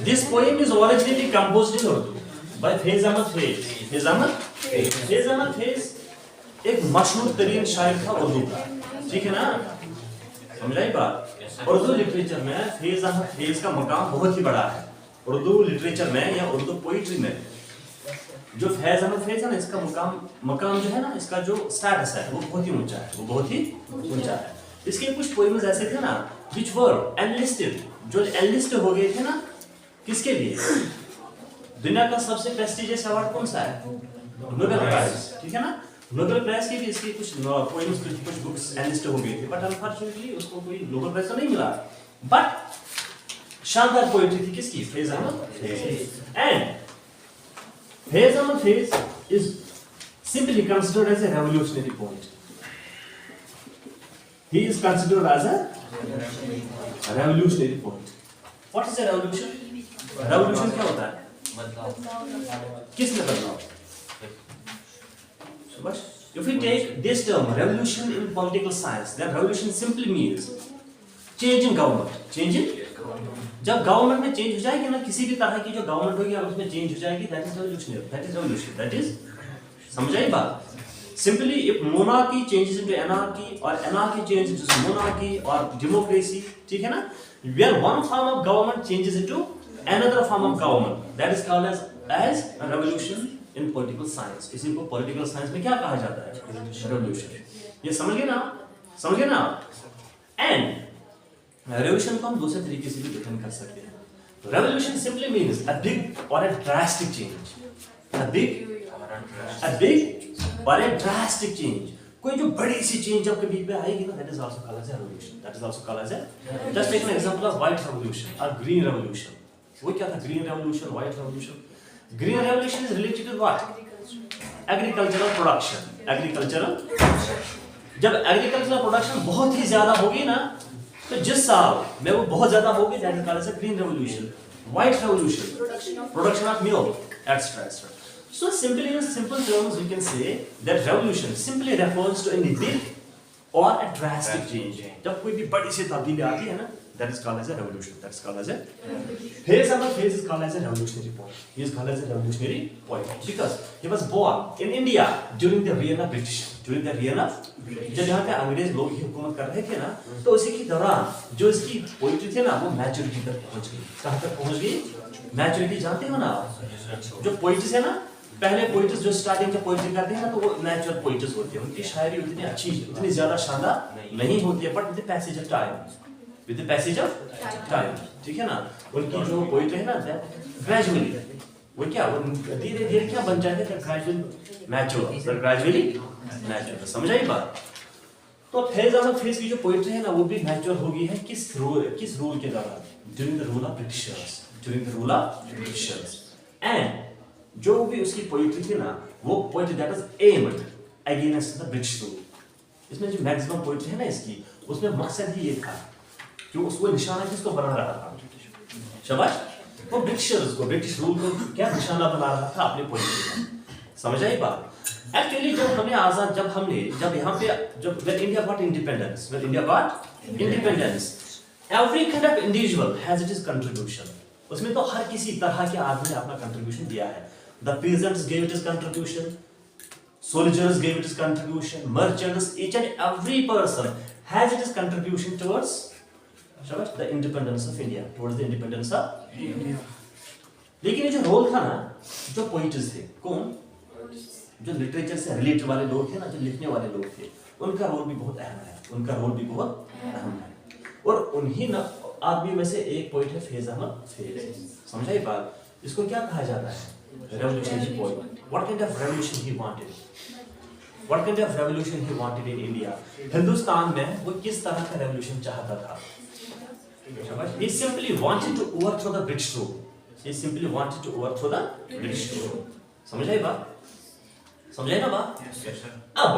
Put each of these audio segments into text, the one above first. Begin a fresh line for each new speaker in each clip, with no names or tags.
This poem is originally composed in Urdu by Faiz Ahmad Faiz. Faiz Ahmad Faiz एक मशहूर तरीन शायर था उर्दू का, ठीक है ना, समझाई बात। उर्दू लिटरेचर में फैज अहमद फैज का मकाम बहुत ही बड़ा है। उर्दू लिटरेचर में या उर्दू पोइट्री में जो फैज अहमद फैज है ना, इसका मकाम जो है ना, इसका जो स्टेटस है वो बहुत ही ऊंचा है, वो बहुत ही ऊंचा है। इसके कुछ पोएम्स ऐसे थे ना which were enlisted, जो एनलिस्ट हो गए थे ना, किसके लिए? दुनिया का सबसे प्रेस्टिजियस अवार्ड कौन सा है? नोबेल प्राइज, ठीक है ना। नोबेल प्राइज के भी इसके कुछ पोएम्स, कुछ बुक्स एनलिस्ट हो गए थे, बट अनफॉर्चुनेटली उसको कोई नोबेल प्राइज तो नहीं मिला। बट शानदार पोएट्री थी किसकी? Faiz Ahmad Faiz. And Faiz Ahmad Faiz is simply considered as a revolutionary poet. He is considered as a revolutionary poet. What is a revolution? Revolution क्या होता है? किसने बदलाव? If we take this term revolution in political science, then revolution simply means change in government. Change in जब government में change हो जाएगी ना, किसी भी तरह की जो गवर्नमेंट होगी अब उसमें चेंज हो जाएगी, that is revolutionary. That is revolution. That is, समझाई बात? Simply if monarchy changes into anarchy or anarchy changes into monarchy or democracy, ठीक है ना? Where one form of government changes into another form of government, that is called as a revolution in political science. इसी को political science में क्या कहा जाता है? Revolution. ये समझ गए ना? समझ गए ना? And revolution को हम दूसरे तरीके से भी डिफाइन कर सकते हैं. Revolution simply means a big or a drastic change. A big or a drastic change. कोई जो बड़ी सी चेंज जब कभी पे आएगी ना, that is also called as a revolution. That is also called as a. Just take an example of white revolution or green revolution. वो क्या था? Green revolution, white revolution. Green revolution is related to what? Agricultural production. Agricultural. जब agricultural production बहुत ही ज़्यादा होगी ना, तो जिस साल में वो बहुत ज़्यादा होगी, that is called as a green revolution. White revolution. Production of milk, etc. So simply in simple terms, we can say that revolution simply refers to any big or a drastic change. जब कोई भी बड़ी सी तब्दीली आती है ना, that is called as a revolution. That is called as a. Faiz Ahmad Faiz is called as a revolutionary poet. He is called as a revolutionary poet because he was born in India during the reign of British. During the reign of जब यहाँ पे अंग्रेज लोग ही हुकूमत कर रहे थे ना, तो उसी के दौरान जो इसकी पोइट्री थी ना, वो मैच्योरिटी तक पहुँच गई. कहाँ तक पहुँच गई? मैच्योरिटी जानते हो ना? जो पोइट्री है ना, पहले पोइट्स जो स्टार्टिंग में पोइट्री करते हैं ना, तो वो नेचुरल पोइट्स होती है. उनकी शायरी उतनी अच्छी, उतनी ज्यादा शानदार नहीं होती है, but with the passage of time, with the passage of time, ठीक है ना. उनकी जो पोइट्री है ना, ग्रेजुअली वो क्या, वो धीरे धीरे क्या बन जाते हैं, ग्रेजुअली नेचुरल. समझ आई बात? तो फैज अहमद फैज की जो पोइट्री है ना, वो भी नेचुरल हो गई है. किस रूल के दौरान? During the rule of Britishers. During the rule of Britishers. And जो भी उसकी पोइट्री थी ना, वो poetry that was aimed against the British rule. इसमें जो मैक्सिमम पोइट्री है ना इसकी, उसमें मकसद ही ये था कि उसको निशाना किसको बना रहा था? शाबाश, वो ब्रिटिशर्स को, ब्रिटिश रूल को क्या निशाना बना रहा था अपनी पोइट्री में. समझ आई बात? एक्चुअली जब हमें आजाद, जब यहाँ पे जब when India got independence, every kind of individual has its contribution. उसमें तो हर किसी तरह के आदमी ने अपना कंट्रीब्यूशन दिया है. The peasants gave it his contribution, soldiers gave it his contribution, merchants, each and every person has it his contribution towards the independence of India, towards the independence of India. लेकिन ये जो role था ना, जो poets थे, कौन? जो literature से रिलेटेड वाले लोग थे ना, जो लिखने वाले लोग थे, उनका रोल भी बहुत अहम है. और उन्हीं ना आदमी में से एक पोइट है फैज अहमद फैज. समझाई बात? इसको क्या कहा जाता है? Revolutionary poet. What kind of revolution he wanted? What kind of revolution he wanted in India? Hindustan में वो किस तरह का revolution चाहता था? He simply wanted to overthrow the British rule. He simply wanted to overthrow the British rule. समझाई बात? समझाई ना बात? Yes, sir. अब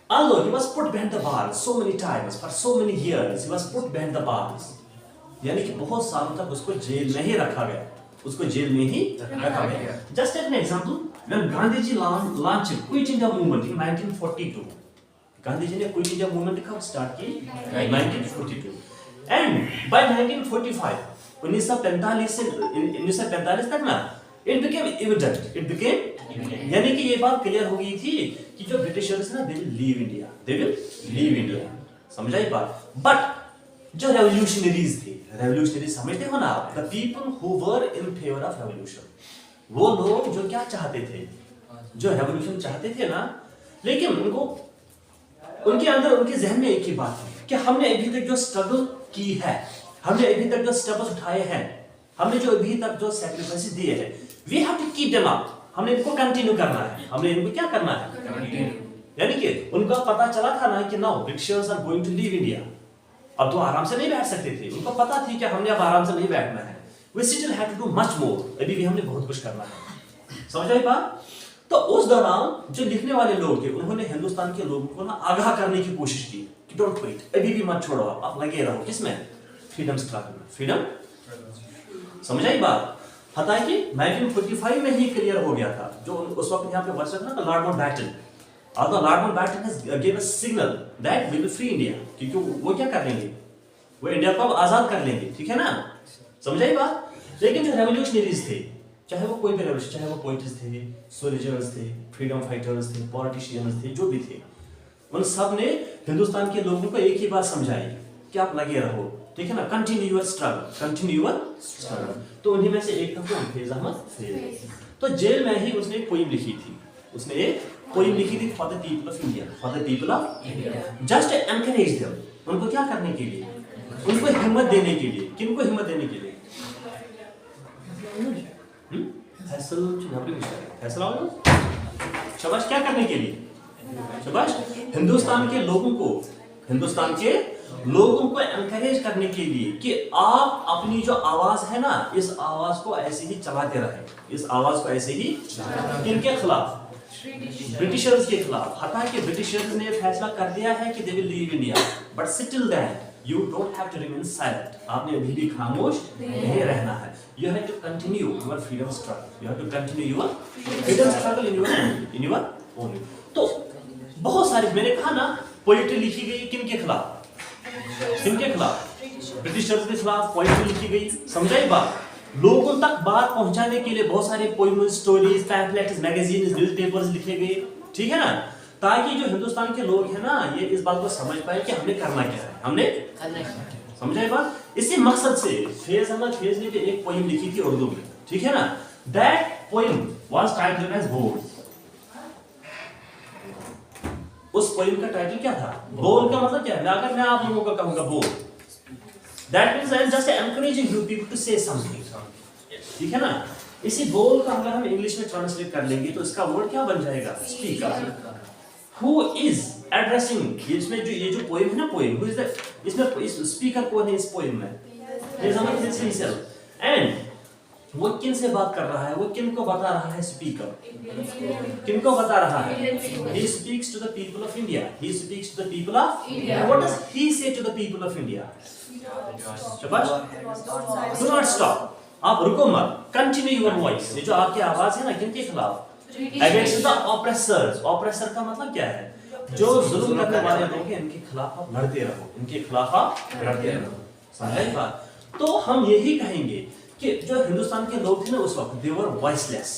although he was put behind the bars so many times, for so many years, he was put behind the bars. यानी कि बहुत सालों तक उसको जेल में ही रखा गया. उसको जेल में ही रखा गया. Just take an example, when Gandhiji launched Quit India movement in 1942. Gandhi ji ने क्विट इंडिया मूवमेंट कब स्टार्ट की? 1942. And by 1945, 1945 से 1945 तक ना इट बिकेम एविडेंट, यानी कि ये बात क्लियर हो गई थी कि जो ब्रिटिशर्स ना दे विल लीव इंडिया, समझ आई बात। बट जो रेवोल्यूशनरीज थे, रेवोल्यूशनरी समझते हो ना आप, the people who were in favour of revolution, वो लोग जो क्या चाहते थे, जो रेवोल्यूशन चाहते थे ना, लेकिन उनके अंदर उनके जहन में एक ही बात है कि हमने अभी तक जो स्ट्रगल की है, हमने अभी तक जो स्टेप्स उठाए हैं, हमने जो अभी तक जो सैक्रिफाइस दिए हैं, we have to keep them up, हमने इनको कंटिन्यू करना है, हमने इनको क्या करना है, यानी कि उनका पता चला था ना कि now Britishers are going to leave India, अब तो आराम से नहीं बैठ सकते थे, उनको पता थी कि हमने अब आराम से नहीं बैठना है, we still have to do much more, अभी भी हमने बहुत कुछ करना है, समझ आई बात। तो उस दौरान जो लिखने वाले लोग थे, उन्होंने हिंदुस्तान के लोगों को ना आगाह करने की कोशिश की कि डोंट क्विट, अभी भी मत छोड़ो, आप लगे रहो किसमें, फ्रीडम स्ट्रगल में, फ्रीडम, समझ आई बात। पता है कि 1945 में ही क्लियर हो गया था, जो उस वक्त यहाँ पे वर्ष था ना Lord Mountbatten, although Lord Mountbatten has gave a signal that we will free India, क्योंकि वो क्या कर लेंगे, वो इंडिया को आजाद कर लेंगे, ठीक है ना, समझ आई बात। लेकिन जो रेवोल्यूशनरीज थे, चाहे वो कोई भी रेवोल्यूशन, चाहे वो पोइट्स थे, सोल्जर्स थे, फ्रीडम फाइटर्स थे, पॉलिटिशियंस थे, जो भी थे, उन सब ने हिंदुस्तान के लोगों को एक ही बात समझाई कि आप लगे रहो, ठीक है ना, कंटिन्यू योर स्ट्रगल। तो उन्हीं में से एक था फैज अहमद फैज। तो जेल में ही उसने एक पोइम लिखी थी, उसने एक पोइम लिखी थी for the people of India, for the people of India, just encourage them, उनको क्या करने के लिए, उनको हिम्मत देने के लिए, किनको हिम्मत देने के लिए, शाबाश, क्या करने के लिए, शाबाश, हिंदुस्तान के लोगों को एनकरेज करने के लिए कि आप अपनी जो आवाज है ना, इस आवाज को ऐसे ही चलाते रहे, इस आवाज को ऐसे ही, किनके खिलाफ, ब्रिटिशर्स के खिलाफ। हालांकि ब्रिटिशर्स ने फैसला कर दिया है कि they will leave India, but still that you don't have to remain silent, आपने अभी भी खामोश नहीं रहना है, you have to continue your freedom struggle, you have to continue your freedom struggle in your own. तो बहुत सारी, मैंने कहा ना, पोएट्री लिखी गई किनके खिलाफ, ब्रिटिशर्स के खिलाफ पोएट्री लिखी गई, समझाई बात। लोगों तक बात पहुंचाने के लिए बहुत सारे poems, stories, pamphlets, magazines, newspapers लिखे गए, ठीक है ना, ताकि जो हिंदुस्तान के लोग हैं ना, ये इस बात को समझ पाए कि हमने करना क्या है, हमने समझाई बात। इसी मकसद से फैज अहमद फैज ने एक पोएम लिखी थी उर्दू में, ठीक है ना, that poem was titled as Bol. उस पोएम का टाइटल क्या था, बोल का मतलब क्या है, अगर मैं आप लोगों को कहूंगा बोल, that means I am just encouraging you people to say something, ठीक है ना। इसी बोल का अगर हम इंग्लिश में ट्रांसलेट कर लेंगे तो इसका वर्ड क्या बन जाएगा, स्पीकर, हु इज एड्रेसिंग, इसमें जो ये जो पोएम है ना, पोएम, हु इज द, इसमें इस स्पीकर कौन है इस पोएम में, फैज अहमद फैज हिमसेल्फ, एंड वो किन से बात कर रहा है, वो किन को बता रहा है, स्पीकर किनको बता रहा है, he speaks to the people of India, he speaks to the people of India, what does he say to the people of India, शाबाश, do not stop, आप रुको मत, continue your voice, ये जो आपकी आवाज है ना, किनके खिलाफ, against the oppressors, oppressor का मतलब क्या है, जो जुल्म करने वाले लोग हैं, इनके खिलाफ आप लड़ते रहो, इनके खिलाफ आप लड़ते रहो, समझे बात। तो हम यही कहेंगे कि जो हिंदुस्तान के लोग थे ना उस वक्त, दे वर वॉइसलेस,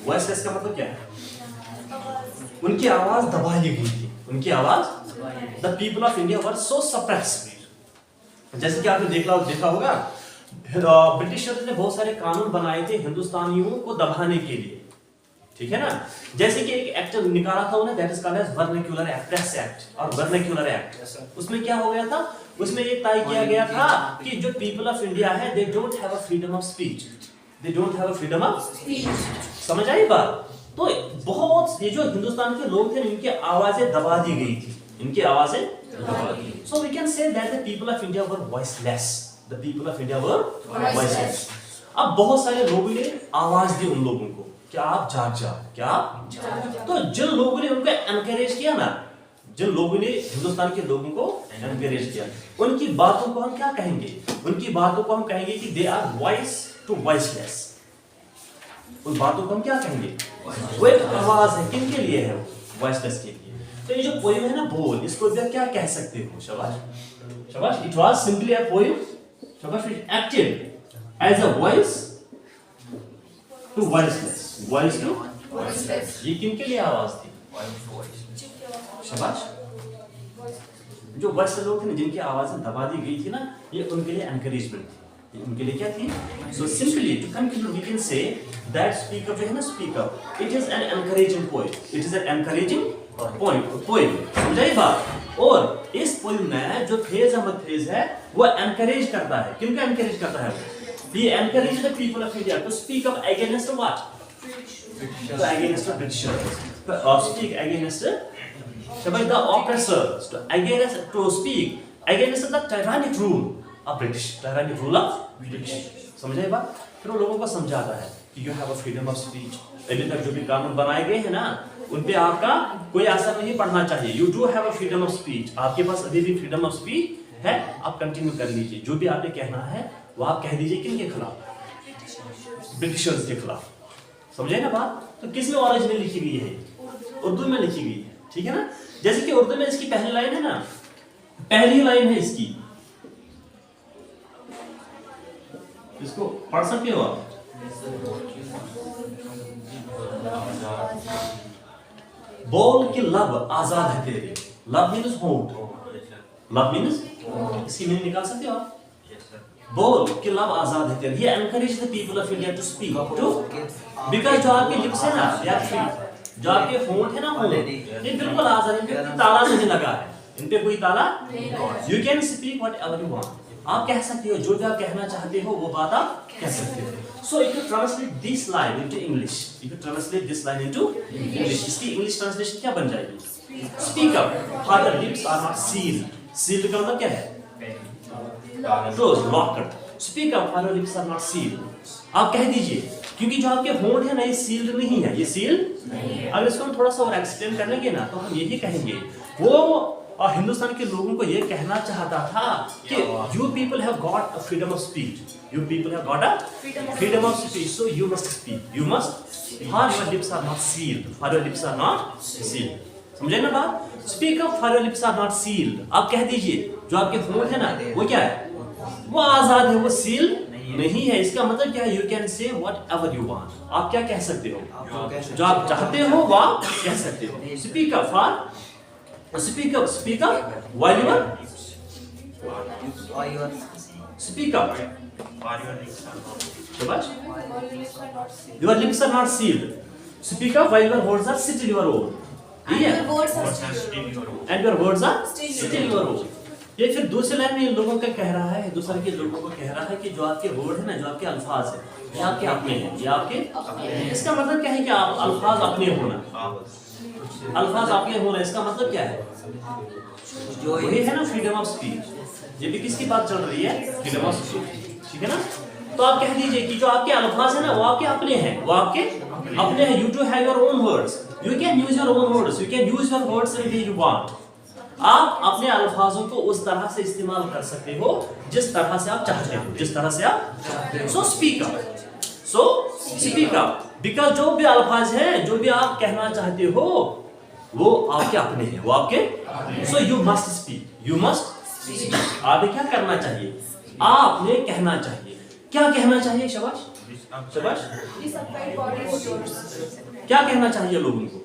वॉइसलेस का मतलब क्या है, उनकी आवाज दबा ली गई थी, उनकी आवाज, the people of India were so suppressed. जैसे कि आपने देखा होगा, ब्रिटिशर्स ने बहुत सारे कानून बनाए थे हिंदुस्तानियों को दबाने के लिए, ठीक है ना, जैसे कि एक एक्ट निकाला था उन्हें, that is called as vernacular act, press act और वर्नाक्युलर एक्ट। उसमें क्या हो गया था, उसमें ये तय किया गया था कि जो पीपल ऑफ इंडिया है, they don't have a freedom of speech, they don't have a freedom of speech, समझ आई बात। तो बहुत ये जो हिंदुस्तान के लोग थे, इनकी आवाजें दबा दी गई थी, इनकी आवाजें दबा दी। So we can say that the people of India were voiceless, the people of India were voiceless. अब बहुत सारे लोगों ने आवाज दी उन लोगों को, क्या आप जाग जाओ, क्या आप जाग जाओ। तो जिन लोगों ने उनको एनकरेज किया ना, जिन लोगों ने हिंदुस्तान के लोगों को एनकरेज किया, उनकी बातों को हम क्या कहेंगे, उनकी बातों को हम कहेंगे कि they are voice to voiceless. उन बातों को हम क्या कहेंगे, वो एक आवाज है, किनके लिए है, वॉइसलेस के लिए। तो ये जो पोएम है ना बोल, इसको भी क्या कह सकते हो, शाबाश शाबाश, it was simply a poem, शाबाश, it acted as a voice to voiceless, voice to ये किन के लिए आवाज थी? शाबाश। जो वॉइस लोग थे ना, जिनकी आवाजें दबा दी गई थी ना, ये उनके लिए एनकरेजमेंट थी, ये उनके लिए क्या थी? So simply to conclude we can say that speak up जो है ना, speak up it is an encouraging poem, it is an encouraging poem. समझाई बात? और इस पोएम में जो फ्रेज फ्रेज है वो एनकरेज करता है, किनको एनकरेज करता है? ये encourage the people of India to speak up against what? तो against Britishers, to speak against the oppressors, to speak against the tyrannic rule of British, tyrannic rule of British। समझे बात? फिर वो लोगों को समझाता है कि you have a freedom of speech. अभी तक जो भी कानून बनाए गए हैं ना, उन पे आपका कोई असर नहीं पड़ना चाहिए। You do have a freedom of speech, आपके पास अभी भी फ्रीडम ऑफ स्पीच है, आप कंटिन्यू कर लीजिए। जो भी आपने कहना है वो आप कह दीजिए। किनके खिलाफ? ब्रिटिशर्स के खिलाफ। समझे ना बात? तो किस में ऑरिजिन में लिखी गई है? उर्दू में लिखी गई है, ठीक है ना। जैसे कि उर्दू में इसकी पहली लाइन है ना, पहली लाइन है इसकी, इसको पढ़ सकते हो आप? बोल के लब आजाद है तेरे, लब मीन्स होंठ, लब मीन्स इसकी मीनिंग निकाल सकते हो आप? बोल कि लब आजाद है तेरे। ये encourage the people of India to speak to, because जो आपके लिप्स है ना, या फ्री, जो आपके होंठ है ना, होंठ ये बिल्कुल आजाद, इन पे कोई ताला नहीं लगा है, इन पे कोई ताला नहीं। You can speak whatever you want, आप कह सकते हो जो भी आप कहना चाहते हो वो बात आप कह सकते हो। So if you translate this line into English, if you translate this line into English, इसकी इंग्लिश ट्रांसलेशन क्या बन जाएगी? Speak up for the lips are not sealed. Sealed का मतलब क्या है? क्लोज, लॉक कर। Speak up for your lips are not sealed, आप कह दीजिए, क्योंकि जो आपके होंठ है ना, ये सील्ड नहीं है, ये सील्ड नहीं है। अगर इसको हम थोड़ा सा और एक्सटेंड करेंगे ना, तो हम यही कहेंगे, वो हिंदुस्तान के लोगों को ये कहना चाहता था कि you people have got a freedom of speech, you people have got a freedom of speech, so you must speak, you must, for your lips are not sealed, for your lips are not sealed. समझे ना बात? Speak up for your lips are not sealed, आप कह दीजिए जो आपके होंठ है ना, वो क्या है? वो आजाद है, वो सील नहीं है। इसका मतलब क्या है? You can say whatever you want, आप क्या कह सकते हो? जो आप चाहते हो वो आप कह सकते हो। Speak up for, speak up while you are, speak up शाबाश, your lips are not sealed, speak up while your words are still your own, and your words are still your own. ये फिर दूसरे line में इन लोगों का कह रहा है, हिंदुस्तान के लोगों को कह रहा है कि जो आपके वर्ड है ना, जो आपके अल्फाज है, ये आपके अपने हैं, ये आपके। इसका मतलब क्या है कि आप अल्फाज अपने होना, अल्फाज अपने होना, इसका मतलब क्या है? जो ये है ना फ्रीडम ऑफ स्पीच, ये भी किसकी बात चल रही है? फ्रीडम ऑफ स्पीच, ठीक है ना। तो आप कह दीजिए कि जो आपके अल्फाज है ना, वो आपके अपने हैं, वो आपके अपने हैं। You do have your own words, you can use your own words, you can use your words in way you want. आप अपने अल्फाजों को उस तरह से इस्तेमाल कर सकते हो जिस तरह से आप चाहते हो, जिस तरह से आप चाहते हो। सो speak up, so speak up, because जो भी अल्फाज हैं, जो भी आप कहना चाहते हो वो आपके अपने हैं, वो आपके। सो you must speak, you must speak. आपने क्या करना चाहिए? आपने कहना चाहिए। क्या कहना चाहिए? शाबाश, शाबाश। क्या कहना चाहिए लोगों को?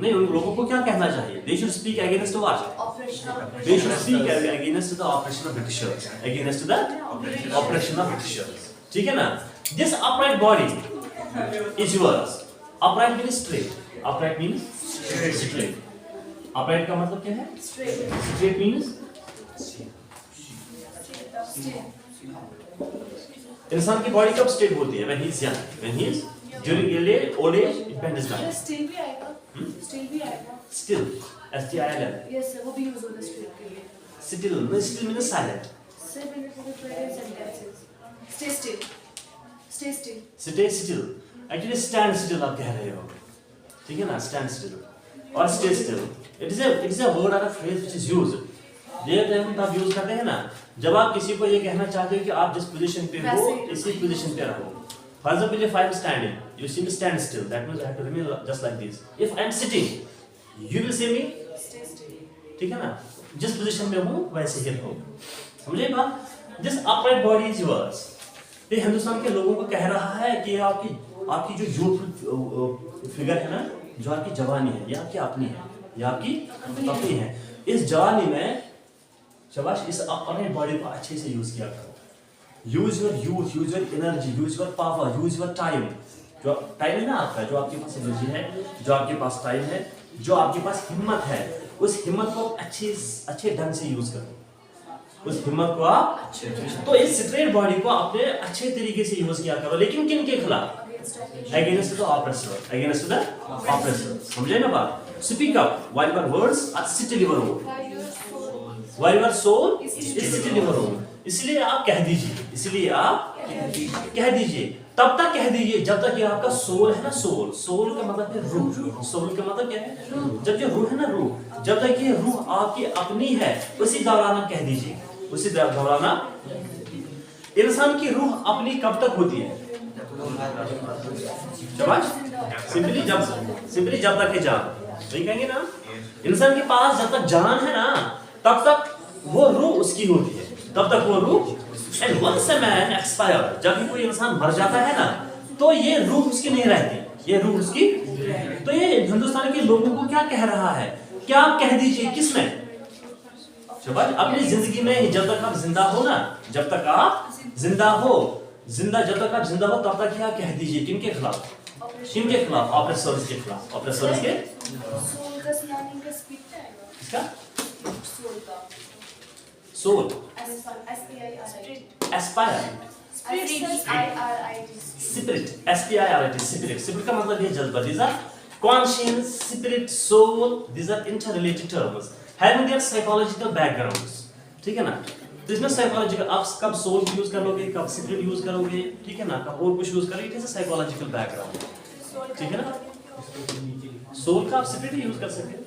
नहीं, उन लोगों को क्या कहना चाहिए? They should speak against what? They should speak against the oppression of Britishers, against the oppression of Britishers. ठीक है ना? This upright body is yours. Upright means straight. Upright means straight. Upright का मतलब क्या है? Straight means इंसान की body कब स्ट्रेट होती है? When he is young, when he is during old age, it depends on.
Still भी आएगा, स्टिल भी आएगा।
Still, STIL.
यस सर, वो भी यूज होता है स्टिल के लिए।
Still, no, still means silent.
Sir मैंने पूरे present sentences. Stay still, stay still.
Stay still. Actually, stand still आप कह रहे हो, ठीक है ना? Stand still और stay still. It is a word or a phrase which is used. ये टर्म आप यूज करते हैं ना, जब आप किसी को ये कहना चाहते हो कि आप जिस पोजीशन पे हो इसी पोजीशन पे रहो। For example, if I am standing, you see me stand still. That means I have to remain just like this. If I am sitting, you will see me
stay still.
ठीक है ना? जिस position में हूँ वैसे ही रहो। समझे बात? This upright body is yours. ये हिंदुस्तान के लोगों को कह रहा है कि आपकी जो यूथ फिगर है ना, जो आपकी जवानी है, ये आपकी अपनी है, ये आपकी अपनी है। इस जवानी में शाबाश, इस अपने बॉडी को अच्छे से यूज किया करो। Use your youth, use your energy, use your power, use your time. जो टाइम है ना आपका, जो आपके पास एनर्जी है, जो आपके पास टाइम है, जो आपके पास हिम्मत है, उस हिम्मत को अच्छे ढंग से यूज करो। उस हिम्मत को आप तो इस स्ट्रेट बॉडी को अपने अच्छे तरीके से यूज किया करो। लेकिन किन के खिलाफ? Against the oppressor, against the oppressor. समझे ना बात? Speak up while your words are still your own, while your soul is still your own. इसलिए आप कह दीजिए, इसलिए आप कह दीजिए, तब तक कह दीजिए जब तक ये आपका सोल है ना, सोल का मतलब है रूह। सोल का मतलब क्या है? जब ये रूह है ना, रूह, जब तक ये रूह आपकी अपनी है, उसी दौरान आप कह दीजिए, उसी दौरान आप। इंसान की रूह अपनी कब तक होती है? सिंपली जब तक है जान, वही कहेंगे ना। इंसान के पास जब तक जान है ना, तब तक वो रूह उसकी होती है, तब तक वो रूह। And once a man expire, जब भी कोई इंसान मर जाता है ना, तो ये रूह उसकी नहीं रहती, ये रूह उसकी। तो ये हिंदुस्तान के लोगों को क्या कह रहा है? क्या आप कह दीजिए, किसमें? शाबाश, अपनी जिंदगी में, जब तक आप जिंदा हो ना, जब तक आप जिंदा हो, जब तक आप जिंदा हो, तब तक क्या कह दीजिए? किनके खिलाफ? किनके खिलाफ? ऑप्रेसर्स के खिलाफ, ऑप्रेसर्स के। किसका? Soul, aspire, spirit, SPIRIT, spirit. Spirit का मतलब ये जज्बा। These are conscience, spirit, soul. These are interrelated terms having their psychological backgrounds. ठीक है ना? तो इसमें साइकोलॉजिकल, आप कब सोल यूज करोगे, कब स्पिरिट यूज करोगे, ठीक है ना, कब और कुछ यूज करोगे, it is a psychological background, ठीक है ना। सोल का आप स्पिरिट यूज कर सकते हैं।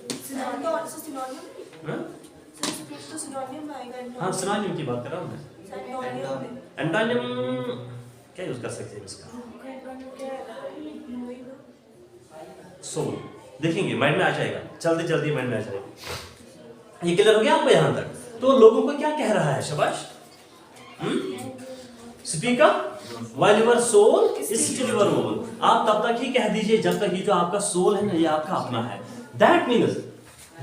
हाँ, सिनोनिम की बात कर रहा हूँ मैं। एंटोनिम क्या यूज कर सकते हैं इसका? सोल देखेंगे, माइंड में आ जाएगा, जल्दी माइंड में आ जाएगा। ये क्लियर हो गया आपको यहाँ तक? तो लोगों को क्या कह रहा है? शाबाश, speak up while your soul is still your own. आप तब तक ही कह दीजिए जब तक ये जो आपका सोल है ना, ये आपका अपना है। दैट मीन्स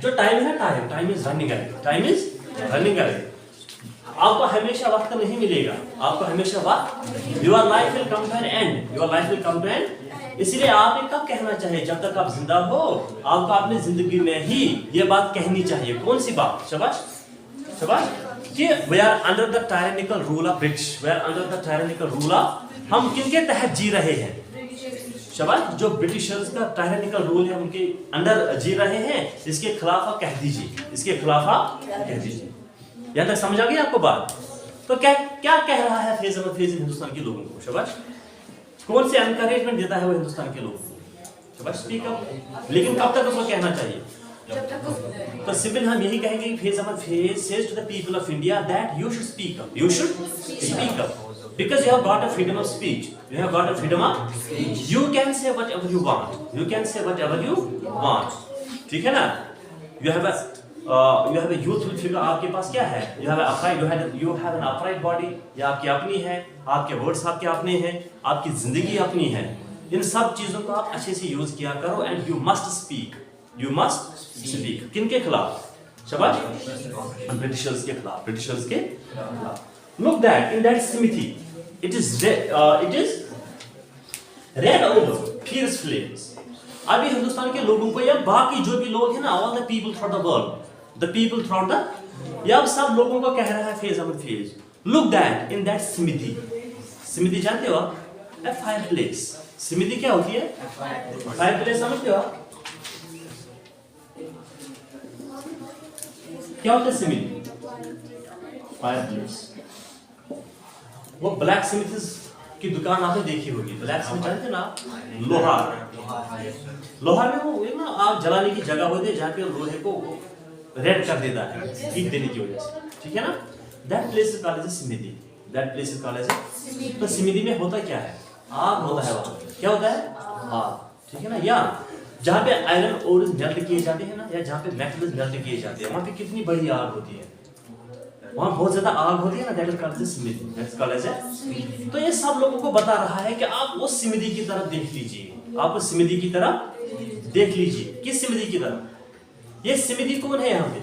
जो टाइम है, time is running away, time is running away. आपको हमेशा वक्त नहीं मिलेगा, आपको हमेशा वक्त, your life will come to an end, your life will come to an. इसलिए आप कब कहना चाहिए? जब तक आप जिंदा हो, आपको अपनी जिंदगी में ही ये बात कहनी चाहिए। कौन सी बात? शाबाश, कि we are under the tyrannical rule of British, we are under the tyrannical rule of, हम किनके तहत जी रहे हैं? शाबाश, जो ब्रिटिशर्स का टायरेनिकल रूल है उनके अंडर जी रहे हैं। इसके खिलाफ आप कह दीजिए, इसके खिलाफ आप कह दीजिए। यहाँ तक समझ आ गई आपको बात? तो क्या कह रहा है फैज अहमद फैजी हिंदुस्तान के लोगों को? शाबाश, कौन से एनकरेजमेंट देता है वो हिंदुस्तान के लोगों को? शाबाश, स्पीक अप। लेकिन कब तक उसको कहना चाहिए? तो सिंपल हम यही कहेंगे कि Faiz Ahmad Faiz says to the people of India that you should speak up, you should speak up, because you have got a freedom of speech, you have got a freedom of speech, you can say whatever you want, you can say whatever you want, ठीक है ना। you have a youthful figure, आपके पास क्या है? you have an upright body, ये आपकी अपनी है, आपके वर्ड्स आपके अपने हैं, आपकी जिंदगी अपनी है। इन सब चीजों को आप अच्छे से यूज किया करो। And you must speak, you must speak। किनके खिलाफ? शाबाश, ब्रिटिशर्स के खिलाफ, ब्रिटिशर्स के खिलाफ। Look that in that smithy, it is red over fierce flames। अभी हिंदुस्तान के लोगों को या बाकी जो भी लोग हैं ना, all the people throughout the world, the people throughout the, ये अब सब लोगों को कह रहा है Faiz Ahmad Faiz, look that in that smithy। Smithy जानते हो आप? A fireplace। स्मिथी क्या होती है? फायरप्लेस समझते हो आप? क्या होता है स्मिथी? फायरप्लेस। वो ब्लैक स्मिथ्स की दुकान आपने देखी होगी। ब्लैक स्मिथ जानते ना? लोहार में वो ना आग जलाने की जगह होती है जहाँ पे लोहे को रेड कर देता है हीट देने की वजह से, ठीक है ना। That place is called as smithy, that place is called as. तो स्मिथी में होता क्या है? आग होता है वहाँ। क्या होता है? आग, ठीक है ना। या जहाँ पे आयरन ओर मेल्ट किए जाते हैं ना, या जहाँ पे मेटल्स मेल्ट किए जाते हैं, वहाँ पे कितनी बड़ी आग होती है। वहाँ बहुत ज्यादा आग होती है ना, that is called smithy, that is called as a. तो ये सब लोगों को बता रहा है कि आप उस स्मिदी की तरफ देख लीजिए, आप उस स्मिदी की तरफ देख लीजिए। किस स्मिदी की तरफ? ये स्मिदी कौन है यहाँ पे?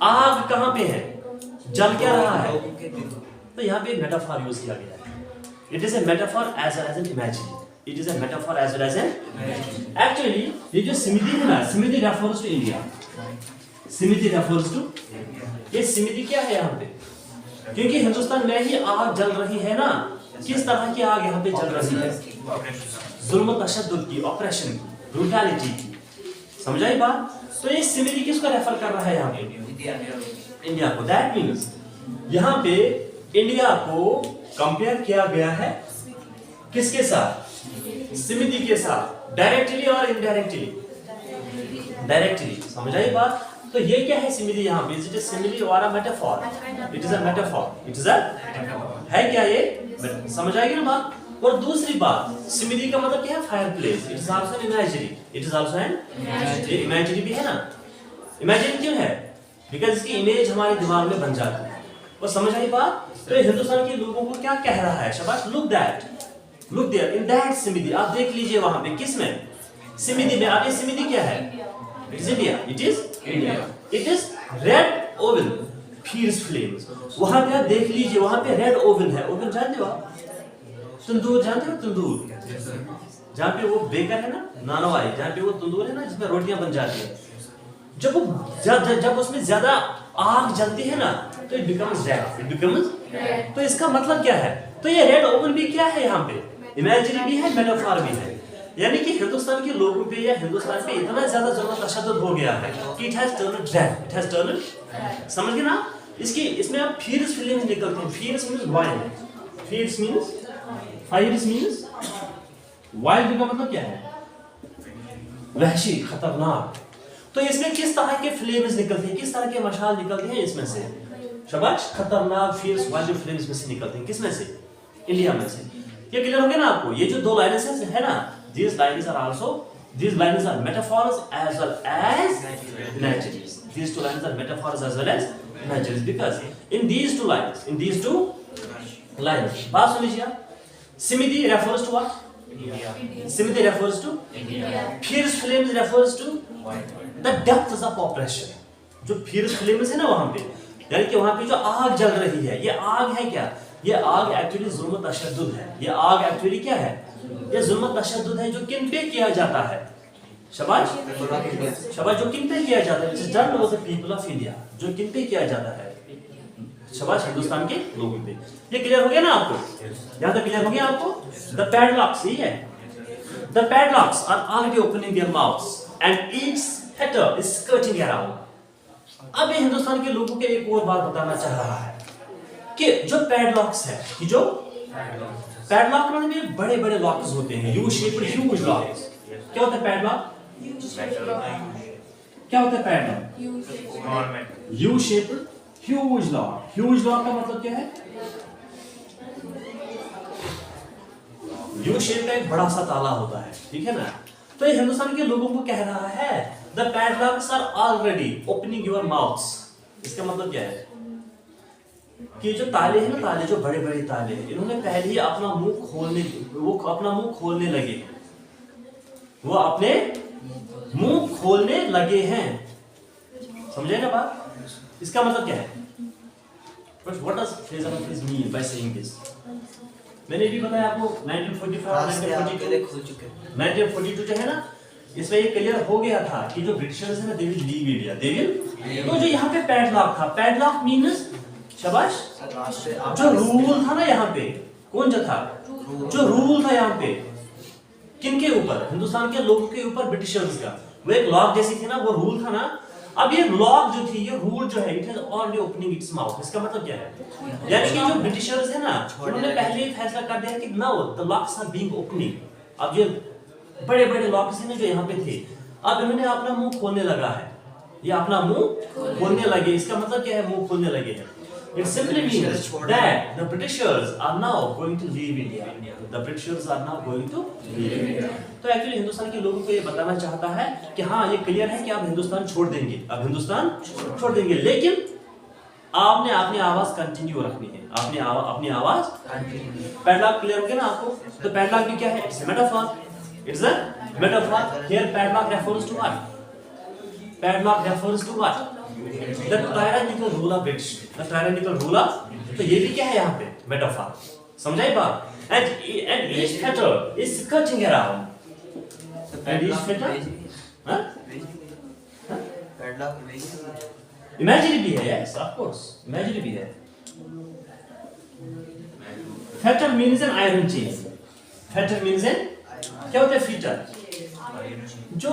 आग कहाँ पे है? जल क्या रहा है? तो यहाँ पे मेटाफॉर यूज किया गया है। It is a metaphor as well as an imagine, it is a metaphor as well as an actually. ये जो स्मिदी है ना, smithy refers to India, smithy refers to, ये स्मिदी क्या है यहाँ पे? क्योंकि हिंदुस्तान में ही आग जल रही है ना। किस तरह की आग यहाँ पे जल रही है? जुल्म तशद्दुद की, ऑपरेशन की, ब्रूटैलिटी की। समझाई बात? तो ये स्मिदी किसको रेफर कर रहा है यहाँ पे? इंडिया को। दैट मीन्स यहाँ पे इंडिया को कंपेयर किया गया है किसके साथ? स्मिदी के साथ, डायरेक्टली और इनडायरेक्टली? डायरेक्टली। समझ आई बात? तो ये क्या है स्मिदी यहाँ पे? इट इज सिमिली और a metaphor, it is a metaphor, it is a है क्या ये? समझ आएगी ना बात? और दूसरी बात, स्मिदी का मतलब क्या है? Fire place. It is also an imaginary, it is also an imaginary भी है ना। इमेजिन क्यों है? बिकॉज़ इसकी इमेज हमारे दिमाग में बन जाती है। और समझ आई बात? तो हिंदुस्तान के लोगों को क्या कह रहा है? शाबाश, look that, look there in that smithy. आप देख लीजिए वहां पे, किस में? स्मिदी में। आप ये स्मिदी क्या है? It is India, it is India, it is red oven, fears flames. वहां पे आप देख लीजिए, वहां पे रेड ओवन है। ओवन जानते हो आप? तंदूर जानते हो? तंदूर, जहाँ पे वो बेकर है ना, नानवाई, जहाँ पे वो तंदूर है ना जिसमें रोटियां बन जाती है। जब उसमें ज्यादा आग जलती है ना, तो it becomes red, it becomes. तो इसका मतलब क्या है? तो ये रेड ओवन भी क्या है यहाँ पे? इमेजिनरी भी है, मेटाफॉर भी है। यानी कि हिंदुस्तान के लोगों पे या हिंदुस्तान पे इतना ज्यादा जुल्म तशद्दुद हो गया है कि it has turned red, it has turned. समझ गए ना? इसमें आप फीयर्स फीलिंग्स निकलते हैं। Fierce means wild, fierce means, fierce means wild का मतलब क्या है? वहशी, खतरनाक। तो इसमें किस तरह के फ्लेम्स निकलते हैं, किस तरह के मशाल निकलते हैं इसमें से? शाबाश, खतरनाक फियर्स वाइल्ड फ्लेम्स में से निकलते हैं। किसमें से? इंडिया में से। ये क्लियर हो गया ना आपको? ये जो दो लाइनें है ना, these lines are also, these lines are metaphors as well as imageries. These two lines are metaphors as well as imageries, because in these two lines, बात सुन लीजिए आप। स्मिदी refers to what? Similarly refers to fierce flames refers to the depths of oppression. जो fierce flames है ना वहां पे, यानी कि वहां पे जो आग जल रही है, ये आग है क्या? ये आग एक्चुअली जुल्म तशद्दुद है। ये आग एक्चुअली क्या है? ये जुल्म तशद्दुद है जो किन पे किया जाता है? शाबाश, शाबाश, जो किन पे किया जाता है? It's done to the people of India. जो किन पे किया जाता है? शाबाश, हिंदुस्तान के लोगों पे। ये क्लियर हो गया ना आपको? यहाँ तक क्लियर हो गया आपको? द पैडलॉक्स, यही है। The padlocks are already opening their mouths and each hater is skirting around. अब ये हिंदुस्तान के लोगों के एक और बात बताना चाह रहा है कि जो पैडलॉक्स है, कि जो पैडलॉक में बड़े बड़े लॉक्स होते हैं, यू शेप्ड ह्यूज लॉक्स। क्या होता है पैडलॉक? क्या होता है padlock? U shaped huge lock. Huge lock का मतलब क्या है? यू शेप का एक बड़ा सा ताला होता है, ठीक है ना? तो ये हिंदुस्तान के लोगों को कह रहा है the padlocks are already opening your mouths. इसका मतलब क्या है? कि जो ताले हैं ना, ताले जो बड़े बड़े ताले, इन्होंने पहले ही अपना मुंह खोलने लगे। वो अपने मुंह खोलने लगे हैं। समझे ना बात? इसका मतलब क्या है? What does Fraser of His mean by saying this? मैंने भी बताया आपको 1942 जो है ना, इसमें ये क्लियर हो गया था कि जो ब्रिटिशर्स है ना, दे will leave India, they will. तो जो यहाँ पे पैडलॉक था, पैडलॉक मीन्स, शाबाश, जो रूल था ना यहाँ पे, कौन जो था? जो रूल था यहाँ पे किनके ऊपर? हिंदुस्तान के लोगों के ऊपर, ब्रिटिशर्स का। वो एक लॉक जैसी थी ना, वो रूल था ना। अब ये लॉक जो थी, ये रूल जो है, it has already opening its mouth. इसका मतलब क्या है? यानी कि जो ब्रिटिशर्स है ना, उन्होंने पहले ही फैसला कर दिया कि now the locks are being opening. अब जो बड़े बड़े लॉक्स हैं ना जो यहाँ पे थे, अब इन्होंने अपना मुंह खोलने लगा है। ये अपना मुंह खोलने लगे। इसका मतलब क्या है? मुंह खोलने लगे हैं। It simply means that the Britishers are now going to leave India. The Britishers are now going to leave India. तो एक्चुअली हिंदुस्तान के लोगों को ये बताना चाहता है कि हाँ, ये क्लियर है कि आप हिंदुस्तान छोड़ देंगे, अब हिंदुस्तान छोड़ देंगे। लेकिन आपने अपनी आवाज कंटिन्यू रखनी है, आपने अपनी आवाज कंटिन्यू। पैडलॉक क्लियर हो गया ना आपको? तो पैडलॉक भी क्या है? It's metaphor, it's a metaphor. Here padlock refers to what? Padlock refers to what? The tyrannical rule of British, the tyrannical rule of. तो ये भी क्या है यहाँ पे? मेटाफर। समझाई बात? and each fetter is skirting around, and each fetter, हाँ? इमेजिनरी भी है, यस ऑफ कोर्स इमेजिनरी भी है। Fetter means an iron chain, fetter means an, क्या होता है फीटर? जो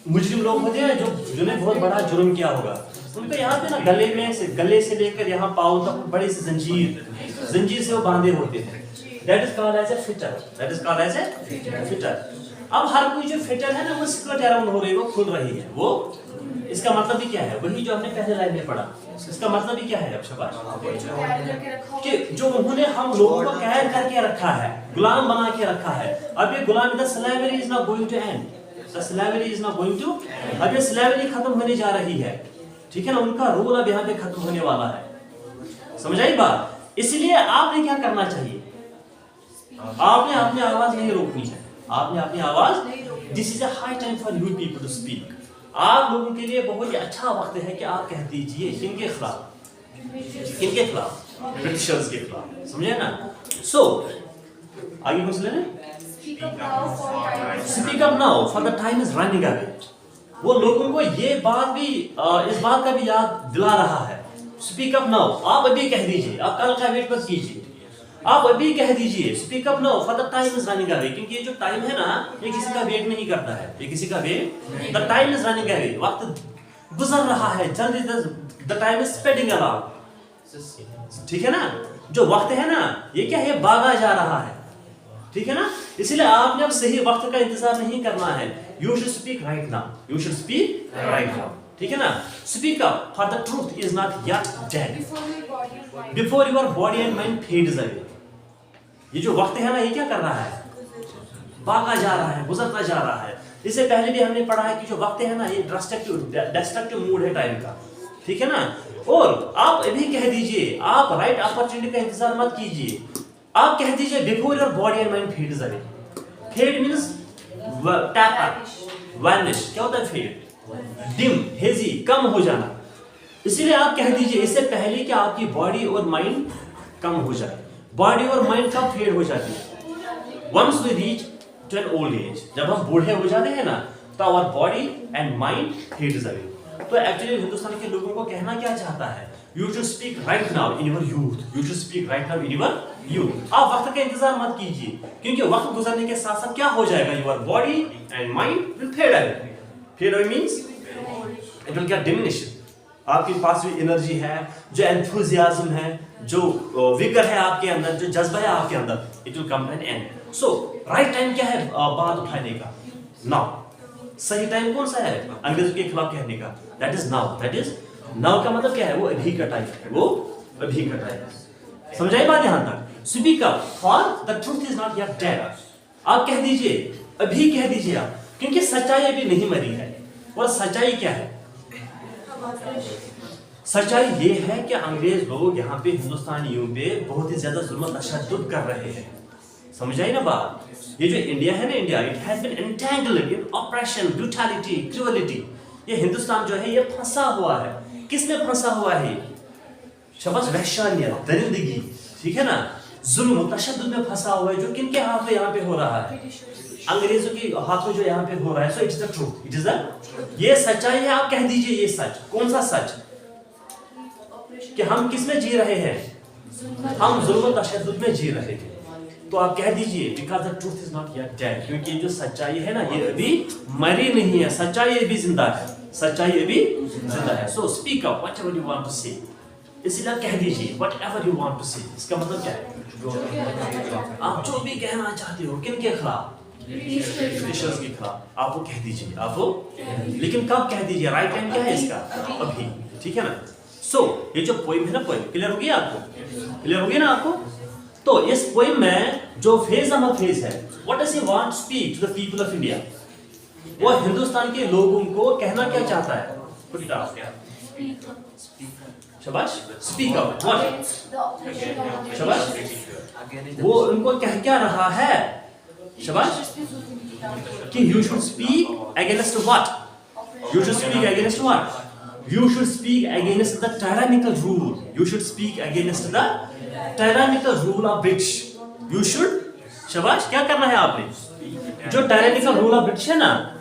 मुजरिम लोग होते हैं जो जिन्होंने बहुत बड़ा जुर्म किया होगा, उनको यहाँ पे ना गले से लेकर यहाँ पाँव तक बड़ी सी जंजीर से वो बांधे होते हैं। That is called as a fitter. That is called as a fitter. अब हर कोई जो फिटर है ना वो स्कर्ट अराउंड हो रही है, वो खुल रही है। वो इसका मतलब भी क्या है? वही जो हमने पहले लाइन में पढ़ा। इसका मतलब भी क्या है? अब शाबाश, कि जो उन्होंने हम लोगों को कैद करके रखा है, गुलाम बना के रखा है। अब ये गुलाम, the slavery is not going to end, the slavery is not going to, अब ये स्लेवरी खत्म होने जा रही है, ठीक है ना? उनका रूल अब यहाँ पे खत्म होने वाला है। समझ आई बात? इसलिए आपने क्या करना चाहिए? आपने अपनी आवाज नहीं रोकनी है, आपने अपनी आवाज, this is a high time for you people to speak. आप लोगों के लिए बहुत ही अच्छा वक्त है कि आप कह दीजिए। किनके खिलाफ? किनके खिलाफ? ब्रिटिशर्स के खिलाफ। समझे ना? सो आगे कुछ लेना? Speak up now for the time is running away. वो लोगों को ये बात भी, इस बात का भी याद दिला रहा है। स्पीक अप नाउ, आप अभी कह दीजिए, आप कल का वेट मत कीजिए, आप अभी कह दीजिए। Speak up now for the time is running away, क्योंकि ये जो टाइम है ना, ये किसी का वेट नहीं करता है, ये किसी का wait, the time is running away, वक्त गुजर रहा है जल्दी, the time is speeding around, ठीक है ना? जो वक्त है ना, ये क्या है? भागा जा रहा है, ठीक है ना? इसलिए आपने अब सही वक्त का इंतजार नहीं करना है। You should speak right now, you should speak right now, ठीक है ना? Speak up for the truth is not yet dead, before your body and mind fades away. ये जो वक्त है ना, ये क्या कर रहा है? भागा जा रहा है, गुजरता जा रहा है। इससे पहले भी हमने पढ़ा है कि जो वक्त है ना, ये डिस्ट्रक्टिव मूड है टाइम का, ठीक है ना? और आप अभी कह दीजिए, आप राइट अपॉर्चुनिटी का इंतजार मत कीजिए, आप कह दीजिए before your body and mind fades away. Fade means tap up, vanish. क्या होता है फेड? डिम, हेजी, कम हो जाना। इसीलिए आप कह दीजिए इससे पहले कि आपकी बॉडी और माइंड कम हो जाए। बॉडी और माइंड कब फेड हो जाती है? Once we reach to an old age, जब हम बूढ़े हो जाते हैं ना, तो our body and mind fades away. तो एक्चुअली हिंदुस्तान के लोगों को कहना क्या चाहता है? You should speak right now in your youth, you should speak right now in your youth. आप वक्त का इंतजार मत कीजिए, क्योंकि वक्त गुजरने के साथ साथ क्या हो जाएगा? Your body and mind will fade away. Fade away means it will get diminish. आपके पास जो एनर्जी है, जो एंथुसियाज्म है, जो विगर है आपके अंदर, जो जज्बा है आपके अंदर, it will come to an end. So right time क्या है बात उठाने का? नाउ। सही टाइम कौन सा है अंग्रेजों के खिलाफ कहने का? That is now. That is now का मतलब क्या है? वो अभी का टाइम है, वो अभी का टाइम है। समझाई बात यहां तक? Speak up for the truth is not yet dead. आप कह दीजिए, अभी कह दीजिए आप, क्योंकि सच्चाई अभी नहीं मरी है। और सच्चाई क्या है? सच्चाई ये है कि अंग्रेज लोग यहाँ पे हिंदुस्तानियों पे बहुत ही ज्यादा जुल्म तशद्दुद कर रहे हैं। समझ आई ना बात? ये जो इंडिया है ना, India, it has been entangled in oppression, brutality, cruelty. ये हिंदुस्तान जो है ये फंसा हुआ है। किसमें फंसा हुआ है? शबाश, वहशानियत, दरिंदगी, ठीक है ना? जुल्म तशद्दुद में फंसा हुआ है, जो किनके हाथ में यहाँ पे हो रहा है? अंग्रेजों के हाथों जो यहाँ पे हो रहा है। So it's the truth, it is the, ये सच्चाई है। आप कह दीजिए ये सच। कौन सा सच? कि हम किस में जी रहे हैं? हम जुल्म तशद्दुद में जी रहे हैं। तो आप कह दीजिए because the truth is not yet dead, क्योंकि ये जो सच्चाई है ना, ये अभी मरी नहीं है। सच्चाई अभी जिंदा है, सच्चाई अभी जिंदा है। So speak up whatever you want to say. इसलिए कह दीजिए व्हाटएवर यू वांट टू से। इसका मतलब क्या है? आप जो भी कहना चाहते हो, किनके खिलाफ? ब्रिटिशर्स के खिलाफ आप वो कह दीजिए, आप वो, लेकिन कब कह दीजिए? राइट टाइम क्या है इसका? अभी, ठीक है ना? सो ये जो पोइम है ना, पोइम क्लियर हो गया आपको? क्लियर हो गया ना आपको? तो इस पोइम में जो फेज नंबर फेज है, what does he want to speak to the people of India? वो हिंदुस्तान के लोगों को कहना क्या चाहता है? Put it out. शाबाश, speak out, what,
Against the oppression of the
शाबाश,
British.
वो उनको क्या क्या रहा है, शाबाश, कि you should speak against what, you should speak against what, you should speak against the tyrannical rule, you should speak against the tyrannical rule of British, you should, शाबाश, क्या करना है आपने, जो tyrannical rule of British है ना,